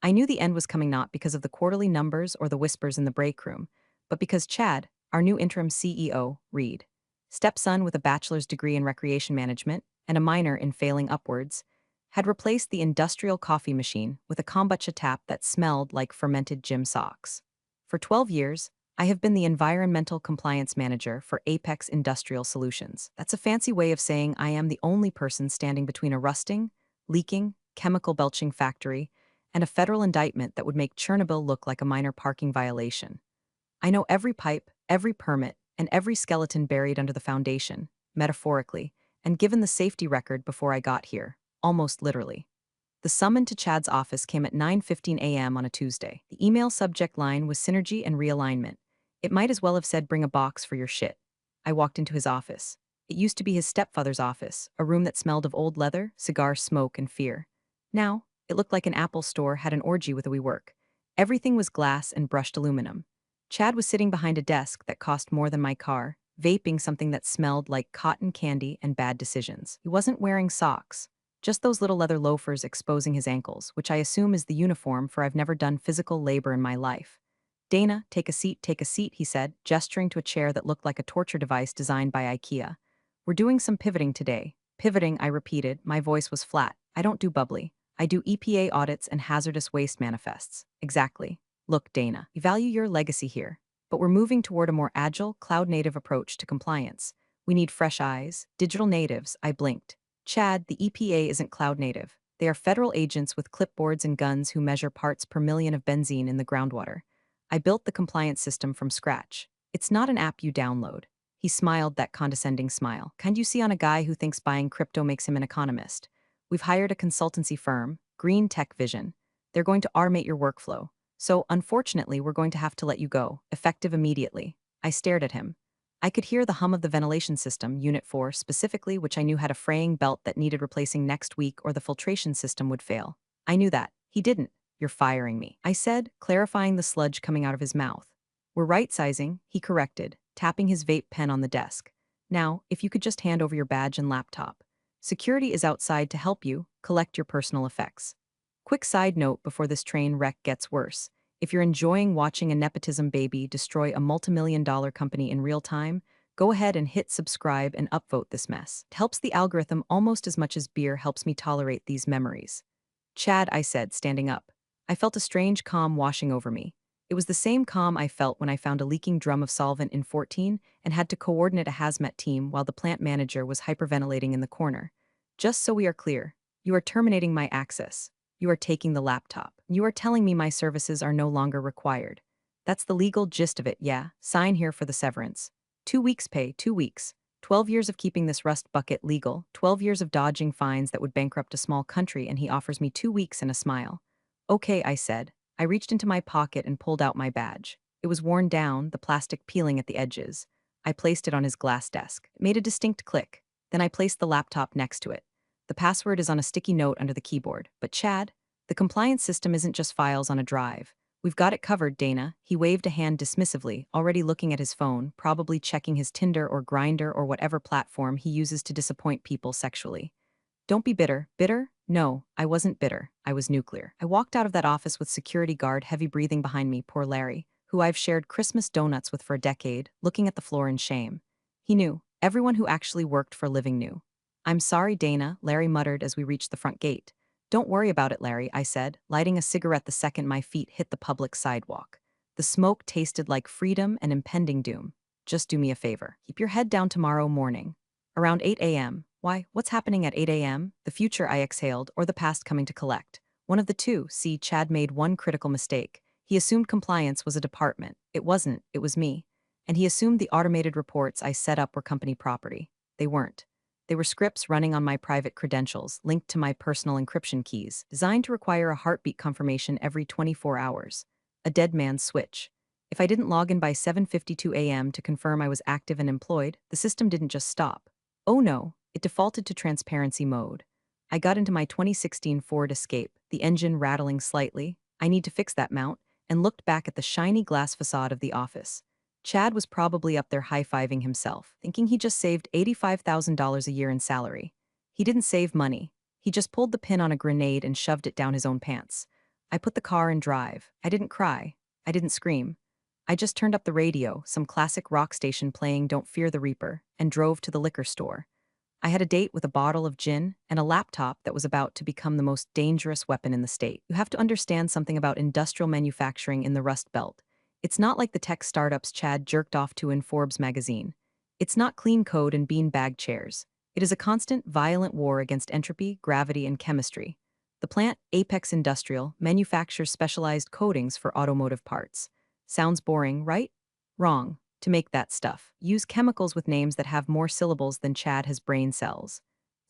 I knew the end was coming not because of the quarterly numbers or the whispers in the break room, but because Chad, our new interim CEO, Reed, stepson with a bachelor's degree in recreation management and a minor in failing upwards, had replaced the industrial coffee machine with a kombucha tap that smelled like fermented gym socks. For 12 years, I have been the environmental compliance manager for Apex Industrial Solutions. That's a fancy way of saying I am the only person standing between a rusting, leaking, chemical belching factory and a federal indictment that would make Chernobyl look like a minor parking violation. I know every pipe, every permit, and every skeleton buried under the foundation, metaphorically, and given the safety record before I got here, almost literally. The summon to Chad's office came at 9:15 a.m. on a Tuesday. The email subject line was synergy and realignment. It might as well have said bring a box for your shit. I walked into his office. It used to be his stepfather's office, a room that smelled of old leather, cigar smoke, and fear. Now, it looked like an Apple store had an orgy with a WeWork. Everything was glass and brushed aluminum. Chad was sitting behind a desk that cost more than my car, vaping something that smelled like cotton candy and bad decisions. He wasn't wearing socks. Just those little leather loafers exposing his ankles, which I assume is the uniform for I've never done physical labor in my life. Dana, take a seat, he said, gesturing to a chair that looked like a torture device designed by IKEA. We're doing some pivoting today. Pivoting, I repeated, my voice was flat. I don't do bubbly. I do EPA audits and hazardous waste manifests. Exactly. Look, Dana, we value your legacy here, but we're moving toward a more agile, cloud-native approach to compliance. We need fresh eyes, digital natives, I blinked. Chad, the EPA isn't cloud native. They are federal agents with clipboards and guns who measure parts per million of benzene in the groundwater. I built the compliance system from scratch. It's not an app you download. He smiled that condescending smile. Kind you see on a guy who thinks buying crypto makes him an economist. We've hired a consultancy firm, Green Tech Vision. They're going to automate your workflow. So, unfortunately, we're going to have to let you go, effective immediately. I stared at him. I could hear the hum of the ventilation system, Unit 4 specifically, which I knew had a fraying belt that needed replacing next week or the filtration system would fail. I knew that. He didn't. You're firing me, I said, clarifying the sludge coming out of his mouth. We're right-sizing, he corrected, tapping his vape pen on the desk. Now, if you could just hand over your badge and laptop. Security is outside to help you collect your personal effects. Quick side note before this train wreck gets worse. If you're enjoying watching a nepotism baby destroy a multimillion-dollar company in real time, go ahead and hit subscribe and upvote this mess. It helps the algorithm almost as much as beer helps me tolerate these memories. Chad, I said, standing up. I felt a strange calm washing over me. It was the same calm I felt when I found a leaking drum of solvent in 14 and had to coordinate a hazmat team while the plant manager was hyperventilating in the corner. Just so we are clear, you are terminating my access. You are taking the laptop. You are telling me my services are no longer required. That's the legal gist of it, yeah. Sign here for the severance. 2 weeks pay, 2 weeks. 12 years of keeping this rust bucket legal, 12 years of dodging fines that would bankrupt a small country, and he offers me 2 weeks and a smile. Okay, I said. I reached into my pocket and pulled out my badge. It was worn down, the plastic peeling at the edges. I placed it on his glass desk. It made a distinct click. Then I placed the laptop next to it. The password is on a sticky note under the keyboard. But Chad, the compliance system isn't just files on a drive. We've got it covered, Dana. He waved a hand dismissively, already looking at his phone, probably checking his Tinder or Grindr or whatever platform he uses to disappoint people sexually. Don't be bitter. Bitter? No, I wasn't bitter. I was nuclear. I walked out of that office with security guard heavy breathing behind me, poor Larry, who I've shared Christmas donuts with for a decade, looking at the floor in shame. He knew. Everyone who actually worked for a living knew. I'm sorry, Dana, Larry muttered as we reached the front gate. Don't worry about it, Larry, I said, lighting a cigarette the second my feet hit the public sidewalk. The smoke tasted like freedom and impending doom. Just do me a favor. Keep your head down tomorrow morning. Around 8 a.m. Why, what's happening at 8 a.m.? The future, I exhaled, or the past coming to collect. One of the two. See, Chad made one critical mistake. He assumed compliance was a department. It wasn't, it was me. And he assumed the automated reports I set up were company property. They weren't. They were scripts running on my private credentials, linked to my personal encryption keys, designed to require a heartbeat confirmation every 24 hours. A dead man's switch. If I didn't log in by 7:52 a.m. to confirm I was active and employed, the system didn't just stop. Oh no, it defaulted to transparency mode. I got into my 2016 Ford Escape, the engine rattling slightly. I need to fix that mount, and looked back at the shiny glass facade of the office. Chad was probably up there high-fiving himself, thinking he just saved $85,000 a year in salary. He didn't save money. He just pulled the pin on a grenade and shoved it down his own pants. I put the car in drive. I didn't cry. I didn't scream. I just turned up the radio, some classic rock station playing Don't Fear the Reaper, and drove to the liquor store. I had a date with a bottle of gin and a laptop that was about to become the most dangerous weapon in the state. You have to understand something about industrial manufacturing in the Rust Belt. It's not like the tech startups Chad jerked off to in Forbes magazine. It's not clean code and bean-bag chairs. It is a constant, violent war against entropy, gravity, and chemistry. The plant, Apex Industrial, manufactures specialized coatings for automotive parts. Sounds boring, right? Wrong. To make that stuff, use chemicals with names that have more syllables than Chad has brain cells.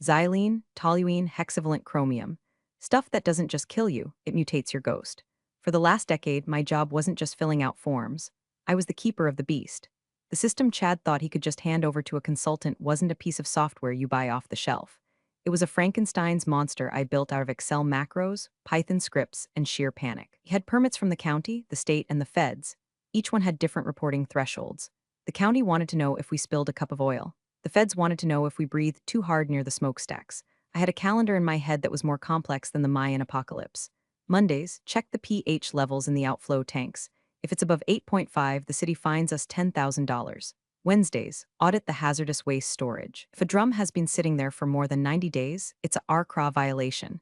Xylene, toluene, hexavalent chromium. Stuff that doesn't just kill you, it mutates your ghost. For the last decade, my job wasn't just filling out forms. I was the keeper of the beast. The system Chad thought he could just hand over to a consultant wasn't a piece of software you buy off the shelf. It was a Frankenstein's monster I built out of Excel macros, Python scripts, and sheer panic. He had permits from the county, the state, and the feds. Each one had different reporting thresholds. The county wanted to know if we spilled a cup of oil. The feds wanted to know if we breathed too hard near the smokestacks. I had a calendar in my head that was more complex than the Mayan apocalypse. Mondays, check the pH levels in the outflow tanks. If it's above 8.5, the city fines us $10,000. Wednesdays, audit the hazardous waste storage. If a drum has been sitting there for more than 90 days, it's a RCRA violation.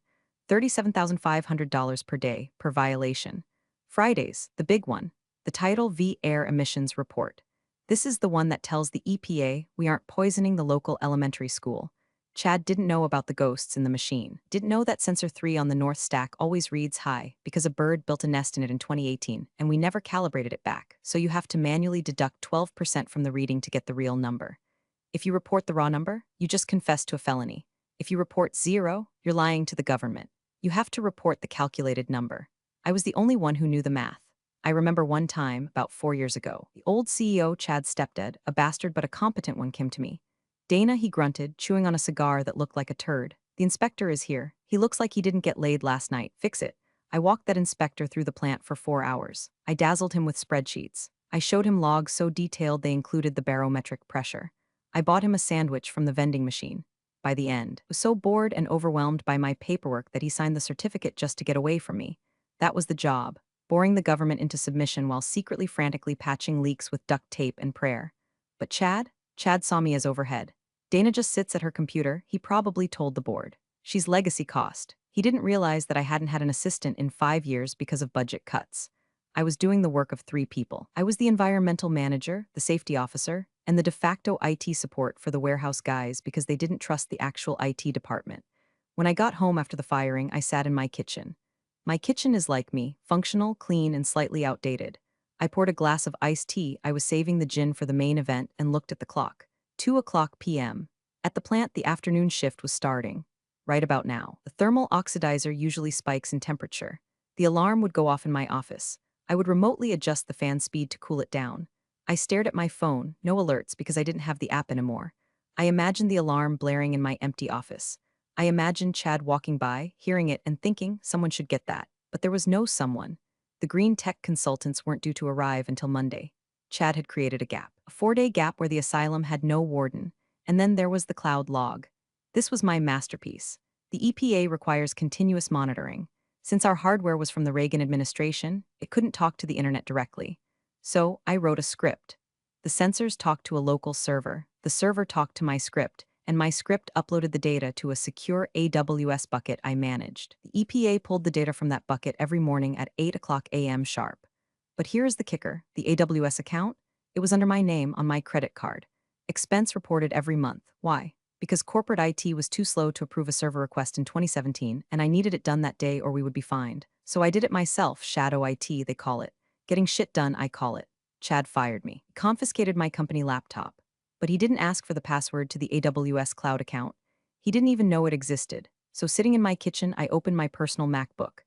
$37,500 per day per violation. Fridays, the big one. The Tidal V Air Emissions Report. This is the one that tells the EPA we aren't poisoning the local elementary school. Chad didn't know about the ghosts in the machine. Didn't know that sensor 3 on the north stack always reads high because a bird built a nest in it in 2018 and we never calibrated it back, so you have to manually deduct 12% from the reading to get the real number. If you report the raw number, you just confess to a felony. If you report 0, you're lying to the government. You have to report the calculated number. I was the only one who knew the math. I remember one time, about 4 years ago, the old CEO, Chad's stepdad, a bastard but a competent one, came to me. Dana, he grunted, chewing on a cigar that looked like a turd. The inspector is here. He looks like he didn't get laid last night. Fix it. I walked that inspector through the plant for 4 hours. I dazzled him with spreadsheets. I showed him logs so detailed they included the barometric pressure. I bought him a sandwich from the vending machine. By the end, I was so bored and overwhelmed by my paperwork that he signed the certificate just to get away from me. That was the job. Boring the government into submission while secretly frantically patching leaks with duct tape and prayer. But Chad saw me as overhead. Dana just sits at her computer, he probably told the board. She's legacy cost. He didn't realize that I hadn't had an assistant in 5 years because of budget cuts. I was doing the work of 3 people. I was the environmental manager, the safety officer, and the de facto IT support for the warehouse guys because they didn't trust the actual IT department. When I got home after the firing, I sat in my kitchen. My kitchen is like me, functional, clean, and slightly outdated. I poured a glass of iced tea. I was saving the gin for the main event and looked at the clock. 2:00 p.m. At the plant, the afternoon shift was starting. Right about now. The thermal oxidizer usually spikes in temperature. The alarm would go off in my office. I would remotely adjust the fan speed to cool it down. I stared at my phone, no alerts because I didn't have the app anymore. I imagined the alarm blaring in my empty office. I imagined Chad walking by, hearing it and thinking someone should get that. But there was no someone. The green tech consultants weren't due to arrive until Monday. Chad had created a gap, a 4-day gap where the asylum had no warden. And then there was the cloud log. This was my masterpiece. The EPA requires continuous monitoring. Since our hardware was from the Reagan administration, it couldn't talk to the internet directly. So I wrote a script. The sensors talked to a local server. The server talked to my script, and my script uploaded the data to a secure AWS bucket I managed. The EPA pulled the data from that bucket every morning at 8:00 a.m. sharp. But here is the kicker, the AWS account, it was under my name on my credit card. Expense reported every month. Why? Because corporate IT was too slow to approve a server request in 2017, and I needed it done that day or we would be fined. So I did it myself, shadow IT, they call it. Getting shit done, I call it. Chad fired me. He confiscated my company laptop. But he didn't ask for the password to the AWS cloud account. He didn't even know it existed. So sitting in my kitchen, I opened my personal MacBook.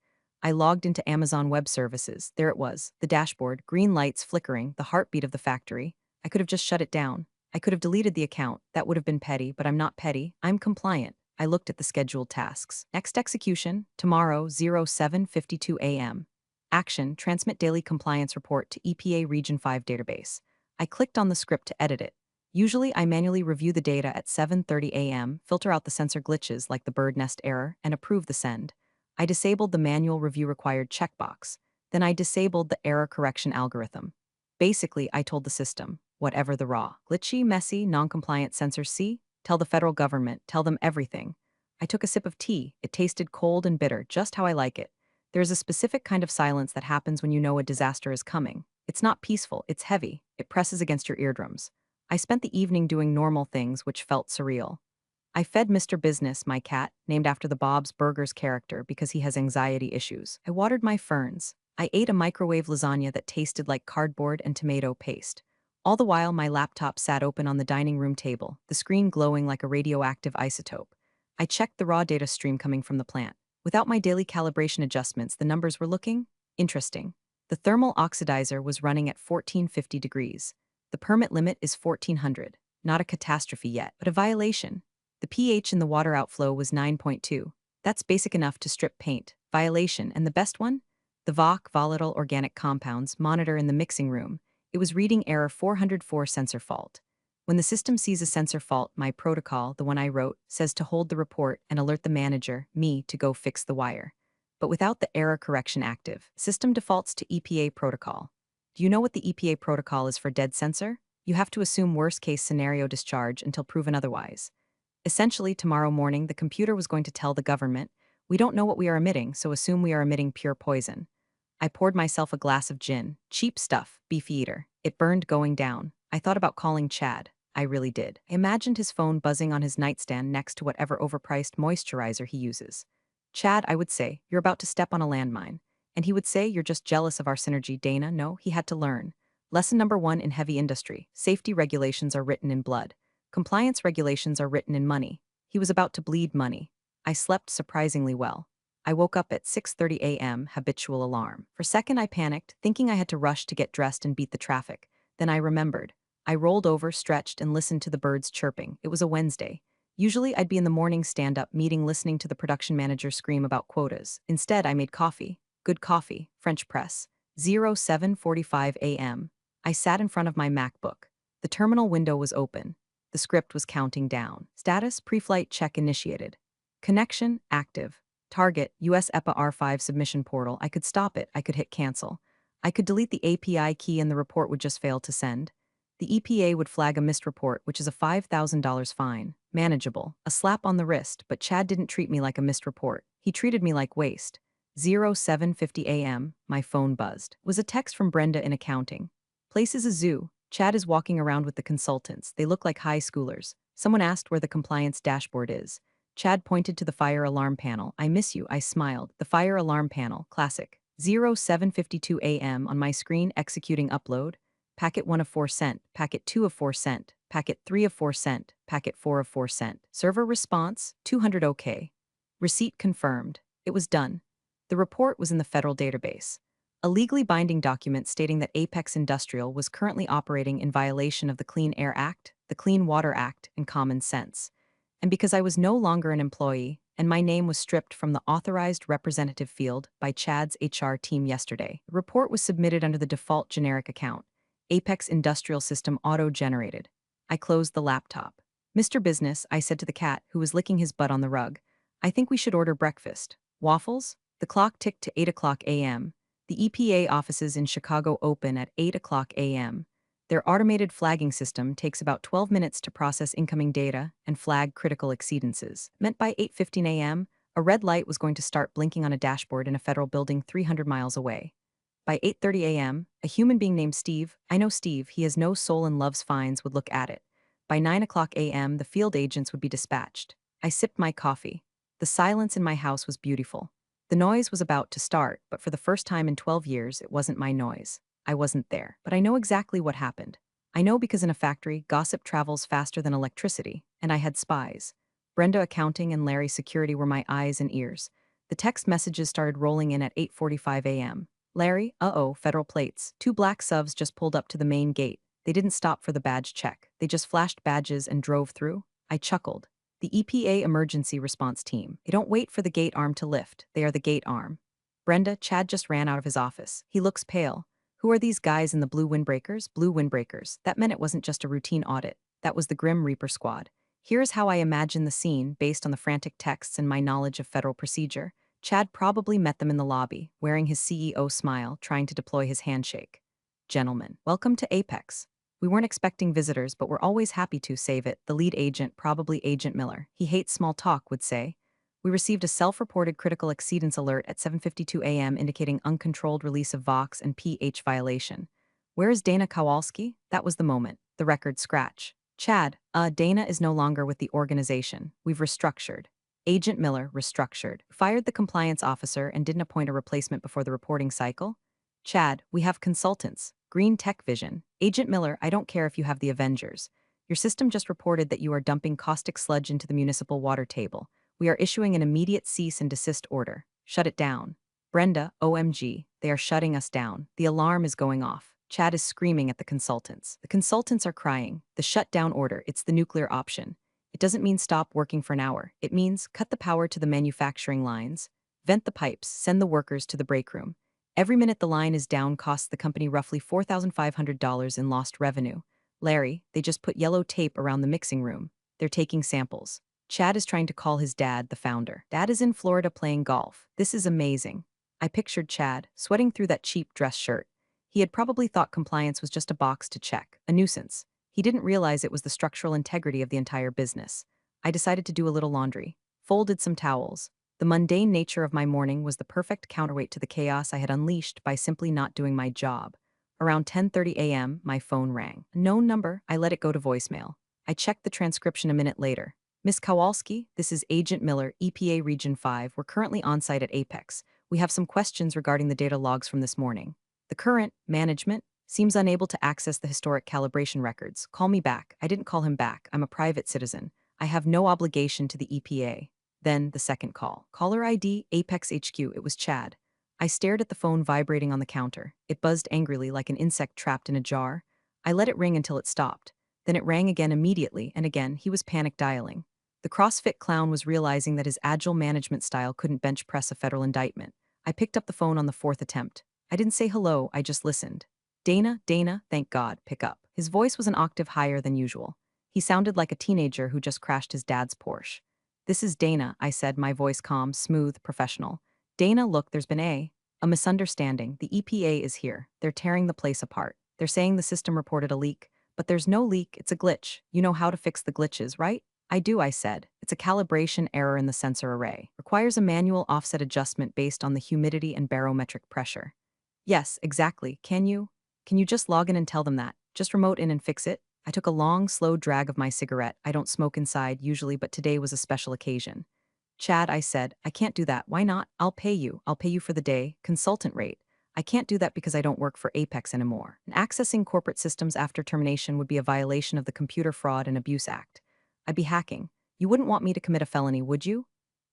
I logged into Amazon Web Services. There it was, the dashboard, green lights flickering, the heartbeat of the factory. I could have just shut it down. I could have deleted the account. That would have been petty, but I'm not petty. I'm compliant. I looked at the scheduled tasks. Next execution, tomorrow, 07:52 a.m. Action, transmit daily compliance report to EPA Region 5 database. I clicked on the script to edit it. Usually, I manually review the data at 7:30 a.m., filter out the sensor glitches like the bird nest error, and approve the send. I disabled the manual review required checkbox. Then I disabled the error correction algorithm. Basically, I told the system, whatever the raw, glitchy, messy, non-compliant sensors see, tell the federal government, tell them everything. I took a sip of tea. It tasted cold and bitter, just how I like it. There is a specific kind of silence that happens when you know a disaster is coming. It's not peaceful, it's heavy. It presses against your eardrums. I spent the evening doing normal things which felt surreal. I fed Mr. Business, my cat, named after the Bob's Burgers character because he has anxiety issues. I watered my ferns. I ate a microwave lasagna that tasted like cardboard and tomato paste. All the while, my laptop sat open on the dining room table, the screen glowing like a radioactive isotope. I checked the raw data stream coming from the plant. Without my daily calibration adjustments, the numbers were looking interesting. The thermal oxidizer was running at 1450 degrees. The permit limit is 1400. Not a catastrophe yet, but a violation. The pH in the water outflow was 9.2. That's basic enough to strip paint. Violation, and the best one? The VOC, volatile organic compounds, monitor in the mixing room. It was reading error 404 sensor fault. When the system sees a sensor fault, my protocol, the one I wrote, says to hold the report and alert the manager, me, to go fix the wire. But without the error correction active, system defaults to EPA protocol. Do you know what the EPA protocol is for dead sensor? You have to assume worst-case scenario discharge until proven otherwise. Essentially, tomorrow morning, the computer was going to tell the government, we don't know what we are emitting, so assume we are emitting pure poison. I poured myself a glass of gin. Cheap stuff, beefeater. It burned going down. I thought about calling Chad. I really did. I imagined his phone buzzing on his nightstand next to whatever overpriced moisturizer he uses. Chad, I would say, you're about to step on a landmine. And he would say, you're just jealous of our synergy, Dana. No, he had to learn. Lesson number 1 in heavy industry. Safety regulations are written in blood. Compliance regulations are written in money. He was about to bleed money. I slept surprisingly well. I woke up at 6:30 a.m., habitual alarm. For a second I panicked, thinking I had to rush to get dressed and beat the traffic. Then I remembered. I rolled over, stretched, and listened to the birds chirping. It was a Wednesday. Usually I'd be in the morning stand-up meeting listening to the production manager scream about quotas. Instead, I made coffee. Good coffee, French press. 07:45 a.m. I sat in front of my MacBook. The terminal window was open. The script was counting down. Status, pre-flight check initiated. Connection, active. Target, US EPA R5 submission portal. I could stop it. I could hit cancel. I could delete the API key and the report would just fail to send. The EPA would flag a missed report, which is a $5,000 fine. Manageable. A slap on the wrist, but Chad didn't treat me like a missed report. He treated me like waste. 07:50 a.m., my phone buzzed. It was a text from Brenda in accounting. Place is a zoo. Chad is walking around with the consultants. They look like high schoolers. Someone asked where the compliance dashboard is. Chad pointed to the fire alarm panel. I miss you, I smiled. The fire alarm panel, classic. 07:52 a.m. on my screen executing upload. Packet 1 of 4 cent, packet 2 of 4 cent, packet 3 of 4 cent, packet 4 of 4 cent. Server response, 200 OK. Receipt confirmed. It was done. The report was in the federal database. A legally binding document stating that Apex Industrial was currently operating in violation of the Clean Air Act, the Clean Water Act, and common sense. And because I was no longer an employee, and my name was stripped from the authorized representative field by Chad's HR team yesterday, the report was submitted under the default generic account, Apex Industrial System auto-generated. I closed the laptop. Mr. Business, I said to the cat, who was licking his butt on the rug, I think we should order breakfast. Waffles? The clock ticked to 8 o'clock a.m. The EPA offices in Chicago open at 8 o'clock a.m. Their automated flagging system takes about 12 minutes to process incoming data and flag critical exceedances. Meant by 8:15 a.m., a red light was going to start blinking on a dashboard in a federal building 300 miles away. By 8:30 a.m., a human being named Steve, I know Steve, he has no soul and loves fines, would look at it. By 9 o'clock a.m., the field agents would be dispatched. I sipped my coffee. The silence in my house was beautiful. The noise was about to start, but for the first time in 12 years, it wasn't my noise. I wasn't there. But I know exactly what happened. I know because in a factory, gossip travels faster than electricity, and I had spies. Brenda accounting and Larry security were my eyes and ears. The text messages started rolling in at 8:45 a.m. Larry, federal plates. 2 black SUVs just pulled up to the main gate. They didn't stop for the badge check. They just flashed badges and drove through. I chuckled. The EPA emergency response team. They don't wait for the gate arm to lift. They are the gate arm. Brenda, Chad just ran out of his office. He looks pale. Who are these guys in the blue windbreakers? Blue windbreakers. That meant it wasn't just a routine audit. That was the Grim Reaper squad. Here's how I imagine the scene based on the frantic texts and my knowledge of federal procedure. Chad probably met them in the lobby, wearing his CEO smile, trying to deploy his handshake. Gentlemen, welcome to Apex. We weren't expecting visitors, but we're always happy to save it. The lead agent, probably Agent Miller, he hates small talk, would say. We received a self-reported critical exceedance alert at 7:52 a.m. indicating uncontrolled release of VOX and pH violation. Where is Dana Kowalski? That was the moment. The record scratch. Chad, Dana is no longer with the organization. We've restructured. Agent Miller restructured. Fired the compliance officer and didn't appoint a replacement before the reporting cycle? Chad, we have consultants. Green Tech Vision. Agent Miller, I don't care if you have the Avengers. Your system just reported that you are dumping caustic sludge into the municipal water table. We are issuing an immediate cease and desist order. Shut it down. Brenda, OMG, they are shutting us down. The alarm is going off. Chad is screaming at the consultants. The consultants are crying. The shutdown order, it's the nuclear option. It doesn't mean stop working for an hour. It means cut the power to the manufacturing lines, vent the pipes, send the workers to the break room. Every minute the line is down costs the company roughly $4,500 in lost revenue. Larry, they just put yellow tape around the mixing room. They're taking samples. Chad is trying to call his dad, the founder. Dad is in Florida playing golf. This is amazing. I pictured Chad, sweating through that cheap dress shirt. He had probably thought compliance was just a box to check, a nuisance. He didn't realize it was the structural integrity of the entire business. I decided to do a little laundry, folded some towels. The mundane nature of my morning was the perfect counterweight to the chaos I had unleashed by simply not doing my job. Around 10:30 a.m., my phone rang. A known number, I let it go to voicemail. I checked the transcription a minute later. Miss Kowalski, this is Agent Miller, EPA Region 5. We're currently on site at Apex. We have some questions regarding the data logs from this morning. The current management seems unable to access the historic calibration records. Call me back. I didn't call him back. I'm a private citizen. I have no obligation to the EPA. Then the second call. Caller ID, Apex HQ. It was Chad. I stared at the phone vibrating on the counter. It buzzed angrily like an insect trapped in a jar. I let it ring until it stopped. Then it rang again immediately, and again he was panic dialing. The CrossFit clown was realizing that his agile management style couldn't bench press a federal indictment. I picked up the phone on the fourth attempt. I didn't say hello, I just listened. Dana, thank God, pick up. His voice was an octave higher than usual. He sounded like a teenager who just crashed his dad's Porsche. This is Dana, I said, my voice calm, smooth, professional. Dana, look, there's been a misunderstanding. The EPA is here. They're tearing the place apart. They're saying the system reported a leak, but there's no leak, it's a glitch. You know how to fix the glitches, right? I do, I said. It's a calibration error in the sensor array. Requires a manual offset adjustment based on the humidity and barometric pressure. Yes, exactly. Can you just log in and tell them that? Just remote in and fix it? I took a long, slow drag of my cigarette. I don't smoke inside usually, but today was a special occasion. Chad, I said, I can't do that. Why not? I'll pay you. I'll pay you for the day. Consultant rate. I can't do that because I don't work for Apex anymore. And accessing corporate systems after termination would be a violation of the Computer Fraud and Abuse Act. I'd be hacking. You wouldn't want me to commit a felony, would you?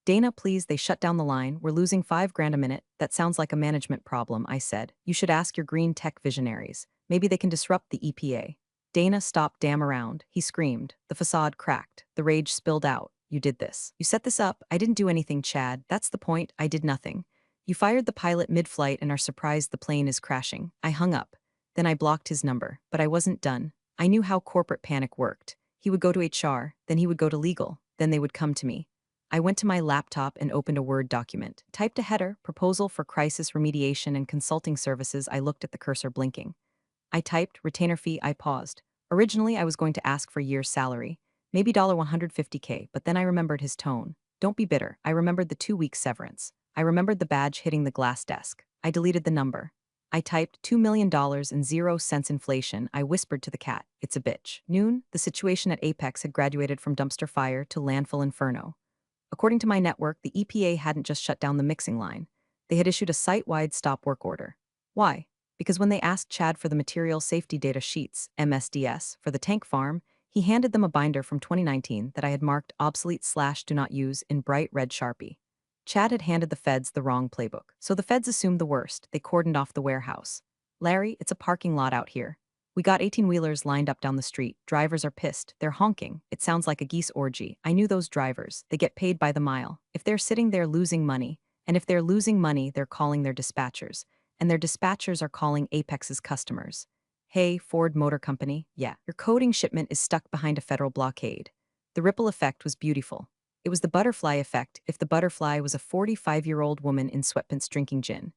Dana, please, they shut down the line. We're losing $5,000 a minute. That sounds like a management problem, I said. You should ask your green tech visionaries. Maybe they can disrupt the EPA. Dana stopped damn around. He screamed. The facade cracked. The rage spilled out. You did this. You set this up. I didn't do anything, Chad. That's the point. I did nothing. You fired the pilot mid-flight and are surprised the plane is crashing. I hung up. Then I blocked his number. But I wasn't done. I knew how corporate panic worked. He would go to HR. Then he would go to legal. Then they would come to me. I went to my laptop and opened a Word document. Typed a header, proposal for crisis remediation and consulting services. I looked at the cursor blinking. I typed, retainer fee. I paused. Originally, I was going to ask for year's salary, maybe $150K, but then I remembered his tone. Don't be bitter. I remembered the 2 week severance. I remembered the badge hitting the glass desk. I deleted the number. I typed $2 million and 0 cents inflation. I whispered to the cat, it's a bitch. Noon, the situation at Apex had graduated from dumpster fire to landfill inferno. According to my network, the EPA hadn't just shut down the mixing line. They had issued a site-wide stop work order. Why? Because when they asked Chad for the material safety data sheets, MSDS, for the tank farm, he handed them a binder from 2019 that I had marked obsolete/do not use in bright red Sharpie. Chad had handed the feds the wrong playbook. So the feds assumed the worst. They cordoned off the warehouse. Larry, it's a parking lot out here. We got 18-wheelers lined up down the street. Drivers are pissed. They're honking. It sounds like a geese orgy. I knew those drivers. They get paid by the mile. If they're sitting there losing money, and if they're losing money, they're calling their dispatchers. And their dispatchers are calling Apex's customers. Hey, Ford Motor Company, yeah, your coding shipment is stuck behind a federal blockade. The ripple effect was beautiful. It was the butterfly effect if the butterfly was a 45-year-old woman in sweatpants drinking gin.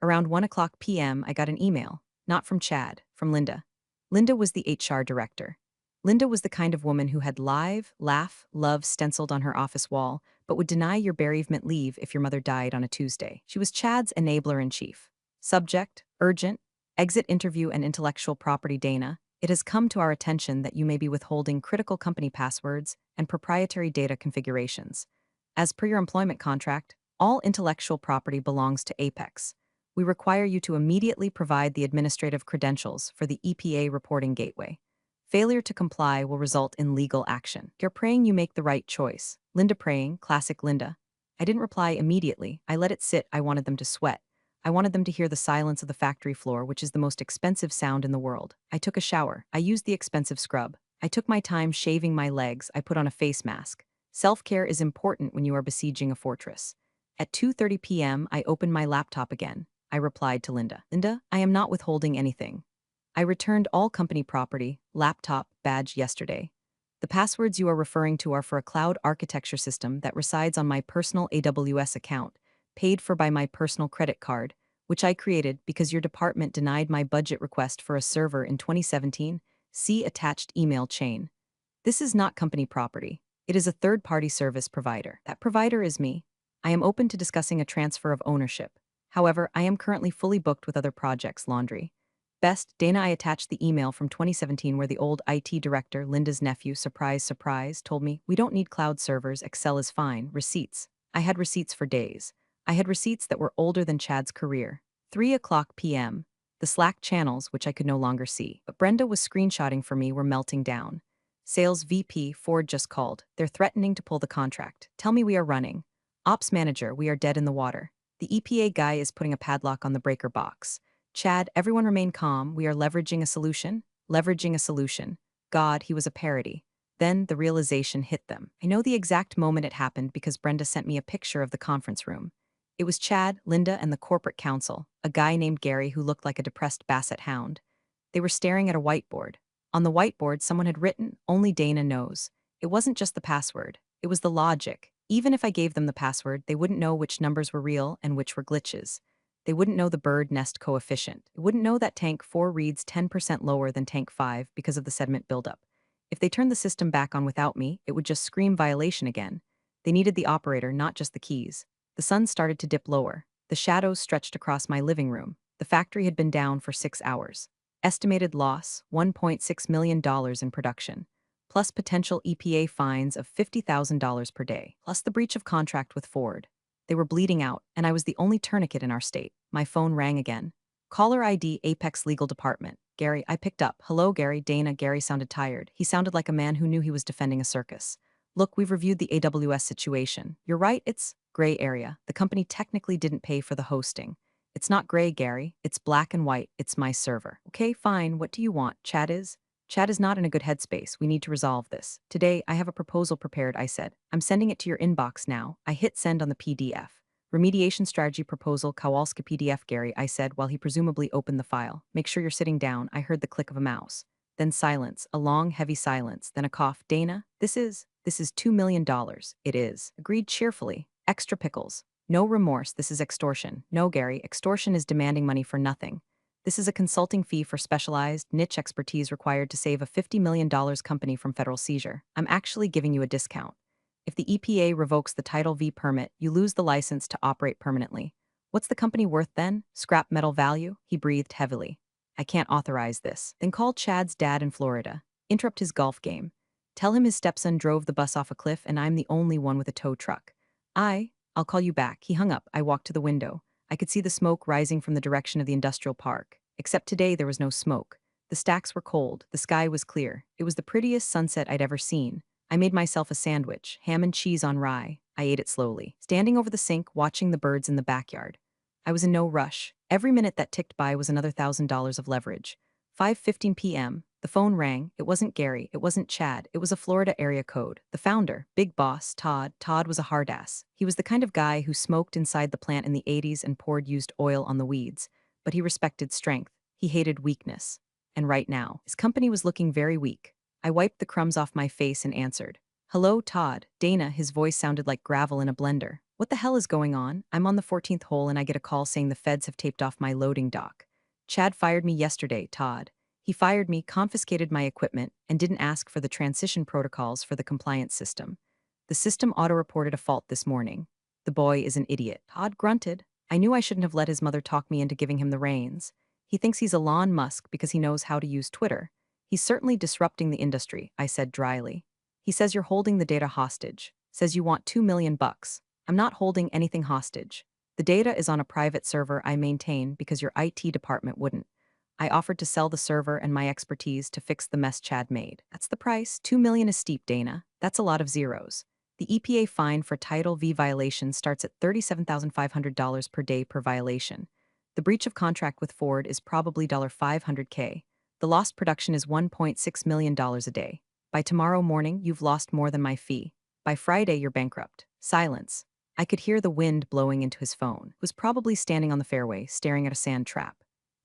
Around 1 o'clock p.m., I got an email, not from Chad, from Linda. Linda was the HR director. Linda was the kind of woman who had live, laugh, love stenciled on her office wall, but would deny your bereavement leave if your mother died on a Tuesday. She was Chad's enabler-in-chief. Subject, urgent, exit interview and intellectual property Dana. It has come to our attention that you may be withholding critical company passwords and proprietary data configurations. As per your employment contract, all intellectual property belongs to Apex. We require you to immediately provide the administrative credentials for the EPA reporting gateway. Failure to comply will result in legal action. You're praying you make the right choice. Linda praying, classic Linda. I didn't reply immediately. I let it sit. I wanted them to sweat. I wanted them to hear the silence of the factory floor, which is the most expensive sound in the world. I took a shower. I used the expensive scrub. I took my time shaving my legs. I put on a face mask. Self-care is important when you are besieging a fortress. At 2:30 p.m., I opened my laptop again. I replied to Linda. Linda, I am not withholding anything. I returned all company property, laptop, badge yesterday. The passwords you are referring to are for a cloud architecture system that resides on my personal AWS account, paid for by my personal credit card, which I created because your department denied my budget request for a server in 2017. See attached email chain. This is not company property. It is a third-party service provider. That provider is me. I am open to discussing a transfer of ownership. However, I am currently fully booked with other projects, laundry. Best, Dana. I attached the email from 2017 where the old IT director, Linda's nephew, surprise, surprise, told me, we don't need cloud servers, Excel is fine, receipts. I had receipts for days. I had receipts that were older than Chad's career. 3 o'clock p.m. The Slack channels, which I could no longer see, but Brenda was screenshotting for me, were melting down. Sales VP, Ford just called. They're threatening to pull the contract. Tell me we are running. Ops manager, we are dead in the water. The EPA guy is putting a padlock on the breaker box. Chad, everyone remain calm. We are leveraging a solution. Leveraging a solution. God, he was a parody. Then the realization hit them. I know the exact moment it happened because Brenda sent me a picture of the conference room. It was Chad, Linda, and the corporate counsel, a guy named Gary who looked like a depressed basset hound. They were staring at a whiteboard. On the whiteboard, someone had written, only Dana knows. It wasn't just the password. It was the logic. Even if I gave them the password, they wouldn't know which numbers were real and which were glitches. They wouldn't know the bird nest coefficient. They wouldn't know that tank 4 reads 10% lower than tank 5 because of the sediment buildup. If they turned the system back on without me, it would just scream violation again. They needed the operator, not just the keys. The sun started to dip lower. The shadows stretched across my living room. The factory had been down for 6 hours. Estimated loss, $1.6 million in production, plus potential EPA fines of $50,000 per day, plus the breach of contract with Ford. They were bleeding out, and I was the only tourniquet in our state. My phone rang again. Caller ID Apex Legal Department. Gary, I picked up. Hello, Gary. Dana. Gary sounded tired. He sounded like a man who knew he was defending a circus. Look, we've reviewed the AWS situation. You're right, it's gray area. The company technically didn't pay for the hosting. It's not gray, Gary. It's black and white. It's my server. Okay, fine. What do you want? Chad is not in a good headspace. We need to resolve this. Today, I have a proposal prepared, I said. I'm sending it to your inbox now. I hit send on the PDF. Remediation strategy proposal Kowalski PDF, Gary, I said while he presumably opened the file. Make sure you're sitting down. I heard the click of a mouse. Then silence, a long, heavy silence, then a cough. Dana, this is $2 million. It is. Agreed cheerfully. Extra pickles. No remorse, this is extortion. No, Gary, extortion is demanding money for nothing. This is a consulting fee for specialized, niche expertise required to save a $50 million company from federal seizure. I'm actually giving you a discount. If the EPA revokes the Title V permit, you lose the license to operate permanently. What's the company worth then? Scrap metal value? He breathed heavily. I can't authorize this. Then call Chad's dad in Florida. Interrupt his golf game. Tell him his stepson drove the bus off a cliff and I'm the only one with a tow truck. I'll call you back. He hung up. I walked to the window. I could see the smoke rising from the direction of the industrial park. Except today there was no smoke. The stacks were cold. The sky was clear. It was the prettiest sunset I'd ever seen. I made myself a sandwich, ham and cheese on rye. I ate it slowly, standing over the sink, watching the birds in the backyard. I was in no rush. Every minute that ticked by was another $1,000 of leverage. 5:15 p.m. The phone rang. It wasn't Gary. It wasn't Chad. It was a Florida area code. The founder, big boss, Todd. Todd was a hard ass. He was the kind of guy who smoked inside the plant in the 80s and poured used oil on the weeds. But he respected strength. He hated weakness. And right now, his company was looking very weak. I wiped the crumbs off my face and answered. Hello, Todd. Dana, his voice sounded like gravel in a blender. What the hell is going on? I'm on the 14th hole and I get a call saying the feds have taped off my loading dock. Chad fired me yesterday, Todd. He fired me, confiscated my equipment, and didn't ask for the transition protocols for the compliance system. The system auto-reported a fault this morning. The boy is an idiot. Todd grunted. I knew I shouldn't have let his mother talk me into giving him the reins. He thinks he's Elon Musk because he knows how to use Twitter. He's certainly disrupting the industry, I said dryly. He says you're holding the data hostage. Says you want $2 million. I'm not holding anything hostage. The data is on a private server I maintain because your IT department wouldn't. I offered to sell the server and my expertise to fix the mess Chad made. That's the price. $2 million is steep, Dana. That's a lot of zeros. The EPA fine for Title V violations starts at $37,500 per day per violation. The breach of contract with Ford is probably $500K. The lost production is $1.6 million a day. By tomorrow morning, you've lost more than my fee. By Friday, you're bankrupt. Silence. I could hear the wind blowing into his phone. He was probably standing on the fairway, staring at a sand trap.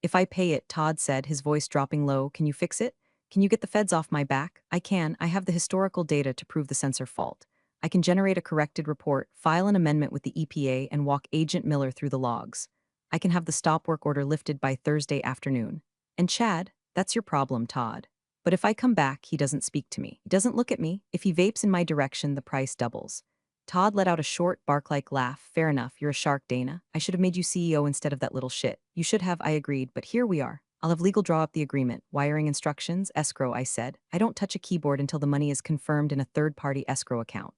If I pay it, Todd said, his voice dropping low, can you fix it? Can you get the feds off my back? I can. I have the historical data to prove the sensor fault. I can generate a corrected report, file an amendment with the EPA, and walk Agent Miller through the logs. I can have the stop work order lifted by Thursday afternoon. And Chad, that's your problem, Todd. But if I come back, he doesn't speak to me. He doesn't look at me. If he vapes in my direction, the price doubles. Todd let out a short, bark-like laugh. Fair enough, you're a shark, Dana. I should have made you CEO instead of that little shit. You should have, I agreed, but here we are. I'll have legal draw up the agreement. Wiring instructions, escrow, I said. I don't touch a keyboard until the money is confirmed in a third-party escrow account.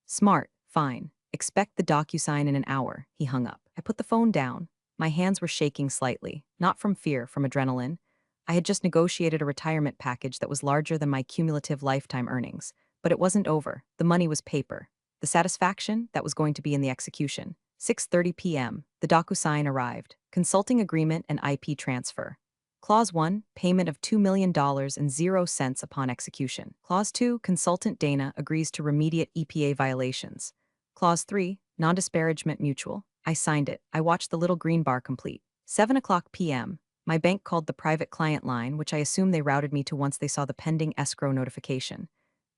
Smart, fine. Expect the DocuSign in an hour. He hung up. I put the phone down. My hands were shaking slightly, not from fear, from adrenaline. I had just negotiated a retirement package that was larger than my cumulative lifetime earnings. But it wasn't over. The money was paper. The satisfaction, that was going to be in the execution. 6:30 p.m., the DocuSign arrived. Consulting agreement and IP transfer. Clause 1, payment of $2 million and 0 cents upon execution. Clause 2, consultant Dana agrees to remediate EPA violations. Clause 3, non-disparagement mutual. I signed it. I watched the little green bar complete. 7:00 p.m., my bank called the private client line, which I assume they routed me to once they saw the pending escrow notification.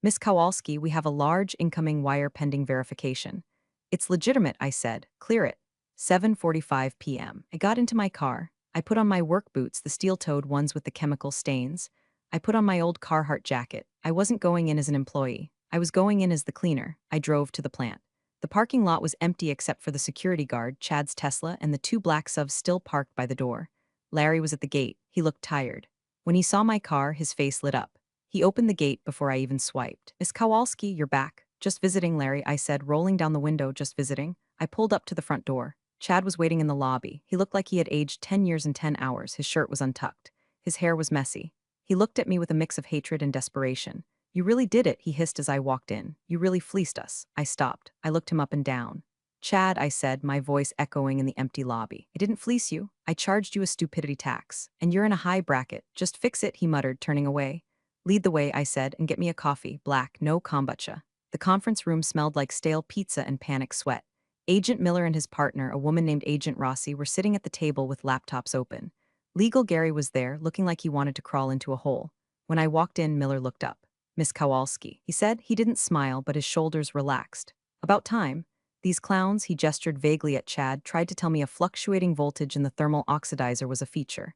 Miss Kowalski, we have a large incoming wire pending verification. It's legitimate, I said. Clear it. 7:45 p.m. I got into my car. I put on my work boots, the steel-toed ones with the chemical stains. I put on my old Carhartt jacket. I wasn't going in as an employee. I was going in as the cleaner. I drove to the plant. The parking lot was empty except for the security guard, Chad's Tesla, and the two black SUVs still parked by the door. Larry was at the gate. He looked tired. When he saw my car, his face lit up. He opened the gate before I even swiped. Miss Kowalski, you're back. Just visiting, Larry, I said, rolling down the window, just visiting. I pulled up to the front door. Chad was waiting in the lobby. He looked like he had aged 10 years and 10 hours. His shirt was untucked. His hair was messy. He looked at me with a mix of hatred and desperation. You really did it, he hissed as I walked in. You really fleeced us. I stopped. I looked him up and down. Chad, I said, my voice echoing in the empty lobby. I didn't fleece you. I charged you a stupidity tax. And you're in a high bracket. Just fix it, he muttered, turning away. Lead the way, I said, and get me a coffee, black, no kombucha. The conference room smelled like stale pizza and panic sweat. Agent Miller and his partner, a woman named Agent Rossi, were sitting at the table with laptops open. Legal Gary was there, looking like he wanted to crawl into a hole. When I walked in, Miller looked up. Miss Kowalski, he said. He didn't smile, but his shoulders relaxed. About time. These clowns, he gestured vaguely at Chad, tried to tell me a fluctuating voltage in the thermal oxidizer was a feature.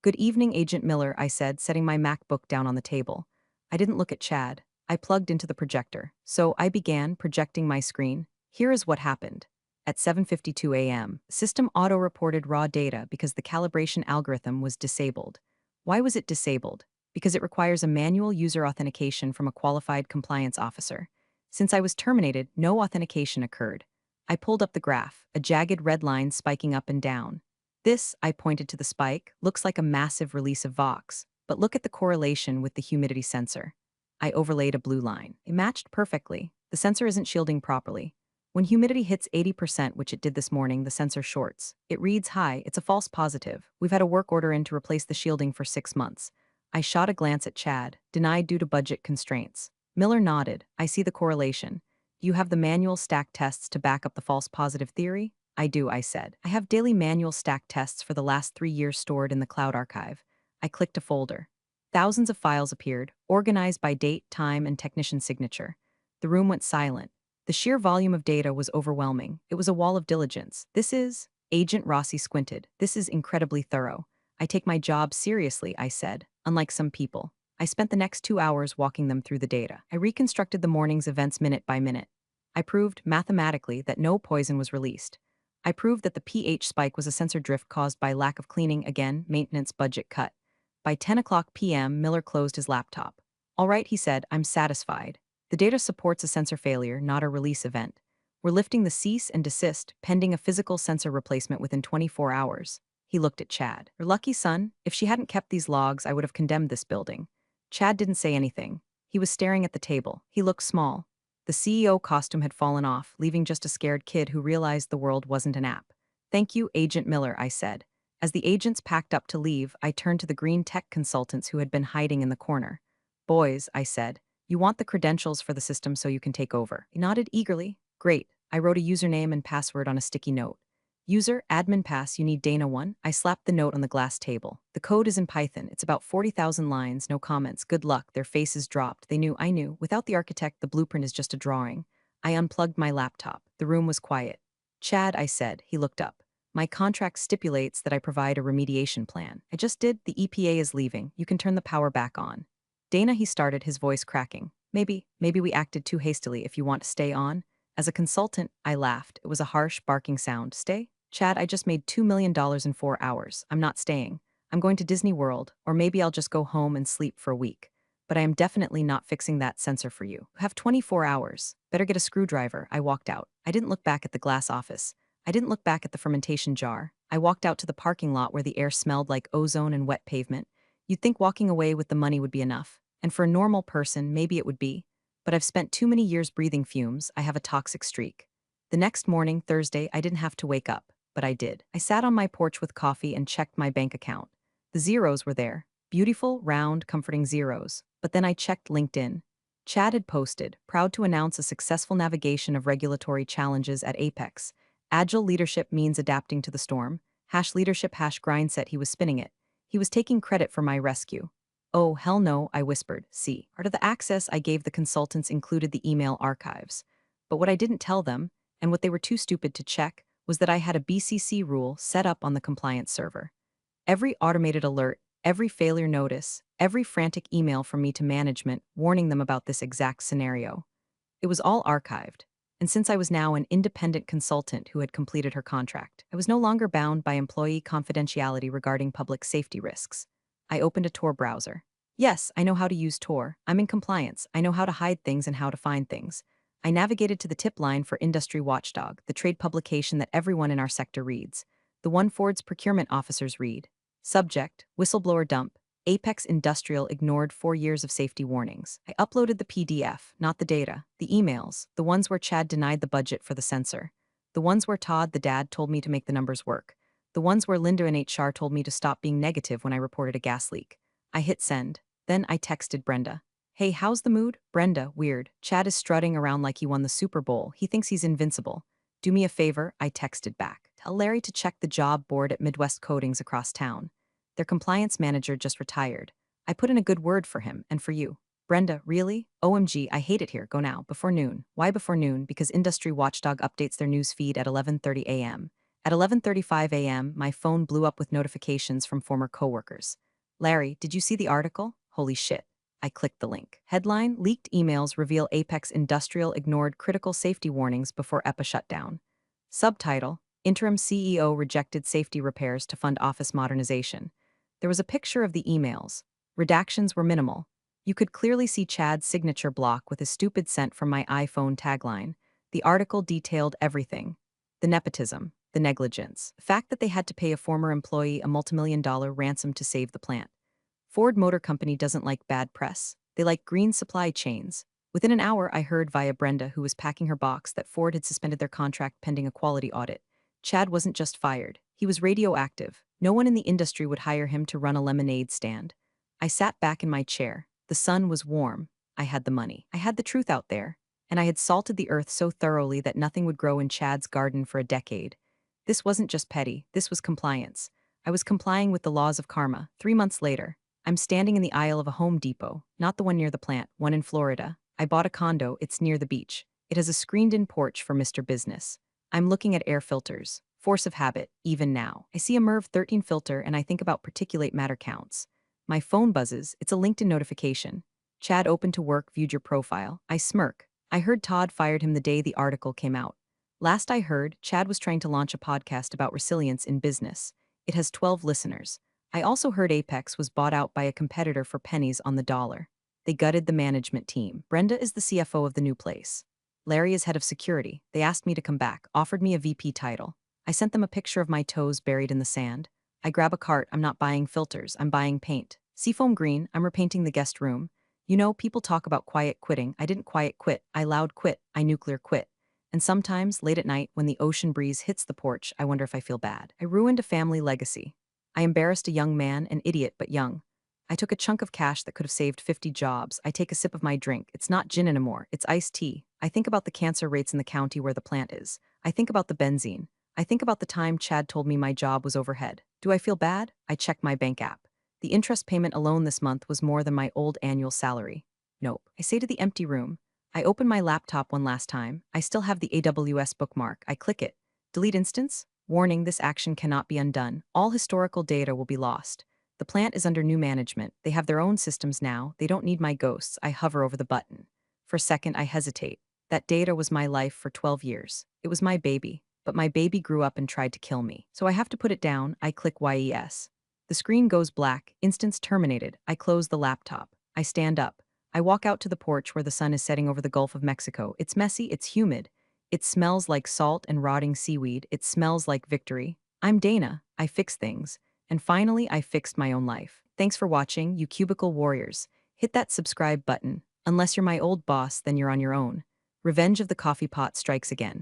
Good evening, Agent Miller, I said, setting my MacBook down on the table. I didn't look at Chad. I plugged into the projector. So I began projecting my screen. Here is what happened. At 7:52 a.m., the system auto-reported raw data because the calibration algorithm was disabled. Why was it disabled? Because it requires a manual user authentication from a qualified compliance officer. Since I was terminated, no authentication occurred. I pulled up the graph, a jagged red line spiking up and down. This, I pointed to the spike, looks like a massive release of Vox, but look at the correlation with the humidity sensor. I overlaid a blue line. It matched perfectly. The sensor isn't shielding properly. When humidity hits 80%, which it did this morning, the sensor shorts. It reads high. It's a false positive. We've had a work order in to replace the shielding for 6 months. I shot a glance at Chad, denied due to budget constraints. Miller nodded. I see the correlation. Do you have the manual stack tests to back up the false positive theory? I do, I said. I have daily manual stack tests for the last 3 years stored in the cloud archive. I clicked a folder. Thousands of files appeared, organized by date, time, and technician signature. The room went silent. The sheer volume of data was overwhelming. It was a wall of diligence. Agent Rossi squinted. This is incredibly thorough. I take my job seriously, I said, unlike some people. I spent the next 2 hours walking them through the data. I reconstructed the morning's events minute by minute. I proved, mathematically, that no poison was released. I proved that the pH spike was a sensor drift caused by lack of cleaning, again, maintenance budget cut. By 10 o'clock p.m., Miller closed his laptop. All right, he said, I'm satisfied. The data supports a sensor failure, not a release event. We're lifting the cease and desist, pending a physical sensor replacement within 24 hours. He looked at Chad. Your lucky son, if she hadn't kept these logs, I would have condemned this building. Chad didn't say anything. He was staring at the table. He looked small. The CEO costume had fallen off, leaving just a scared kid who realized the world wasn't an app. Thank you, Agent Miller, I said. As the agents packed up to leave, I turned to the green tech consultants who had been hiding in the corner. Boys, I said, you want the credentials for the system so you can take over. He nodded eagerly. Great. I wrote a username and password on a sticky note. User, admin pass, you need Dana 1. I slapped the note on the glass table. The code is in Python. It's about 40,000 lines, no comments. Good luck. Their faces dropped. They knew I knew. Without the architect, the blueprint is just a drawing. I unplugged my laptop. The room was quiet. Chad, I said. He looked up. My contract stipulates that I provide a remediation plan. I just did. The EPA is leaving. You can turn the power back on. Dana, he started, his voice cracking. Maybe we acted too hastily if you want to stay on. As a consultant, I laughed. It was a harsh, barking sound. Stay? Chad, I just made $2 million in 4 hours. I'm not staying. I'm going to Disney World, or maybe I'll just go home and sleep for a week. But I am definitely not fixing that sensor for you. You have 24 hours. Better get a screwdriver. I walked out. I didn't look back at the glass office. I didn't look back at the fermentation jar. I walked out to the parking lot where the air smelled like ozone and wet pavement. You'd think walking away with the money would be enough. And for a normal person, maybe it would be. But I've spent too many years breathing fumes. I have a toxic streak. The next morning, Thursday, I didn't have to wake up. But I did. I sat on my porch with coffee and checked my bank account. The zeros were there. Beautiful, round, comforting zeros. But then I checked LinkedIn. Chad had posted, proud to announce a successful navigation of regulatory challenges at Apex. Agile leadership means adapting to the storm. #leadership #grindset. He was spinning it. He was taking credit for my rescue. Oh, hell no, I whispered. See. Part of the access I gave the consultants included the email archives. But what I didn't tell them, and what they were too stupid to check, was that I had a BCC rule set up on the compliance server. Every automated alert, every failure notice, every frantic email from me to management warning them about this exact scenario. It was all archived. And since I was now an independent consultant who had completed her contract, I was no longer bound by employee confidentiality regarding public safety risks. I opened a Tor browser. Yes, I know how to use Tor. I'm in compliance. I know how to hide things and how to find things. I navigated to the tip line for Industry Watchdog, the trade publication that everyone in our sector reads, the one Ford's procurement officers read. Subject, whistleblower dump, Apex Industrial ignored 4 years of safety warnings. I uploaded the PDF, not the data, the emails, the ones where Chad denied the budget for the sensor, the ones where Todd, the dad, told me to make the numbers work, the ones where Linda in HR told me to stop being negative when I reported a gas leak. I hit send. Then I texted Brenda. Hey, how's the mood? Brenda, weird. Chad is strutting around like he won the Super Bowl. He thinks he's invincible. Do me a favor, I texted back. Tell Larry to check the job board at Midwest Coatings across town. Their compliance manager just retired. I put in a good word for him and for you. Brenda, really? OMG, I hate it here. Go now. Before noon. Why before noon? Because Industry Watchdog updates their news feed at 11:30 a.m. At 11:35 a.m., my phone blew up with notifications from former coworkers. Larry, did you see the article? Holy shit. I clicked the link. Headline, leaked emails reveal Apex Industrial ignored critical safety warnings before EPA shutdown. Subtitle, interim CEO rejected safety repairs to fund office modernization. There was a picture of the emails. Redactions were minimal. You could clearly see Chad's signature block with his stupid sent from my iPhone tagline. The article detailed everything. The nepotism, the negligence, the fact that they had to pay a former employee a multimillion-dollar ransom to save the plant. Ford Motor Company doesn't like bad press. They like green supply chains. Within an hour, I heard via Brenda, who was packing her box, that Ford had suspended their contract pending a quality audit. Chad wasn't just fired. He was radioactive. No one in the industry would hire him to run a lemonade stand. I sat back in my chair. The sun was warm. I had the money. I had the truth out there. And I had salted the earth so thoroughly that nothing would grow in Chad's garden for a decade. This wasn't just petty. This was compliance. I was complying with the laws of karma. 3 months later, I'm standing in the aisle of a Home Depot, not the one near the plant, one in Florida. I bought a condo, it's near the beach. It has a screened-in porch for Mr. Business. I'm looking at air filters. Force of habit, even now. I see a MERV 13 filter and I think about particulate matter counts. My phone buzzes, it's a LinkedIn notification. Chad open to work, viewed your profile. I smirk. I heard Todd fired him the day the article came out. Last I heard, Chad was trying to launch a podcast about resilience in business. It has 12 listeners. I also heard Apex was bought out by a competitor for pennies on the dollar. They gutted the management team. Brenda is the CFO of the new place. Larry is head of security. They asked me to come back, offered me a VP title. I sent them a picture of my toes buried in the sand. I grab a cart, I'm not buying filters, I'm buying paint. Seafoam green, I'm repainting the guest room. You know, people talk about quiet quitting. I didn't quiet quit, I loud quit, I nuclear quit. And sometimes, late at night, when the ocean breeze hits the porch, I wonder if I feel bad. I ruined a family legacy. I embarrassed a young man, an idiot but young. I took a chunk of cash that could have saved 50 jobs. I take a sip of my drink. It's not gin anymore, it's iced tea. I think about the cancer rates in the county where the plant is. I think about the benzene. I think about the time Chad told me my job was overhead. Do I feel bad? I check my bank app. The interest payment alone this month was more than my old annual salary. Nope. I say to the empty room. I open my laptop one last time. I still have the AWS bookmark. I click it. Delete instance? Warning, this action cannot be undone. All historical data will be lost. The plant is under new management. They have their own systems now. They don't need my ghosts. I hover over the button. For a second, I hesitate. That data was my life for 12 years. It was my baby. But my baby grew up and tried to kill me. So I have to put it down. I click YES. The screen goes black. Instance terminated. I close the laptop. I stand up. I walk out to the porch where the sun is setting over the Gulf of Mexico. It's messy. It's humid. It smells like salt and rotting seaweed. It smells like victory. I'm Dana. I fix things. And finally, I fixed my own life. Thanks for watching, you cubicle warriors. Hit that subscribe button. Unless you're my old boss, then you're on your own. Revenge of the coffee pot strikes again.